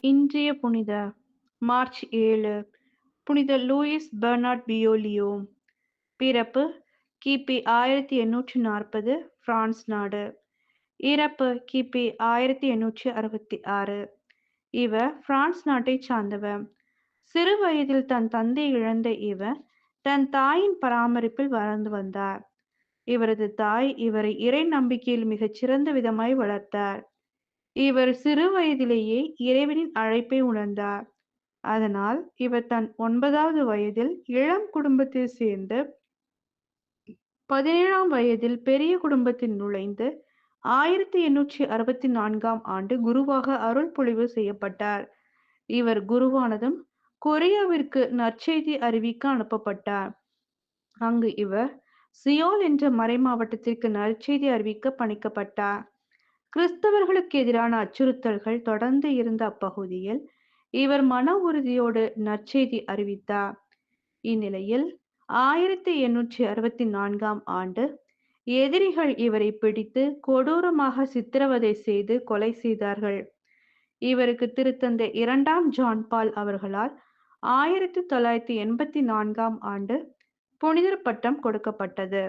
இன்றைய புனிதர் மார்ச் 7 புனித லூயிஸ் பெர்னார்ட் பியோலியோ. பிறப்பு கிபி 1840 பிரான்ஸ் நாடு. இறப்பு கிபி 1866. இவர் பிரான்ஸ் நாட்டைச் சார்ந்தவர். சிறு வயதில் தன் தந்தை இழந்த இவர் தன் தாயின் பராமரிப்பில் வளர்ந்து வந்தார். இவரது தாய் இவரை இறை நம்பிக்கையில் மிகச் சிறந்த விதமாய் வளர்த்தார். இவர் சிறு வயதிலேயே இறைவனின் அழைப்பை உணர்ந்தார். அதனால் இவர் தன் 9வது வயதில் இளம் குடும்பத்தில் சேர்ந்து 17ஆம் வயதில் பெரிய குடும்பத்தில் நுழைந்து 1864ஆம் ஆண்டு குருவாக அருள் பொழிவு செய்யப்பட்டார். இவர் குருவானதும் கொரியாவிற்கு நற்செய்தி அறிவிக்க அனுப்பப்பட்டார். அங்கு இவர் சியோல் என்ற மறைமாவட்டத்திற்கு நற்செய்தி அறிவிக்க பணிக்கப்பட்டார். கிறிஸ்தவர்களுக்கு எதிரான அச்சுறுத்தல்கள் தொடர்ந்து இருந்த அப்பகுதியில் இவர் மன உறுதியோடு நற்செய்தி அறிவித்தார். இந்நிலையில் 1864ஆம் ஆண்டு எதிரிகள் இவரை பிடித்து கொடூரமாக சித்திரவதை செய்து கொலை செய்தார்கள். இவருக்கு திருத்தந்தை 2ஆம் ஜான் பால் அவர்களால் 1984ஆம் ஆண்டு புனிதர் பட்டம் கொடுக்கப்பட்டது.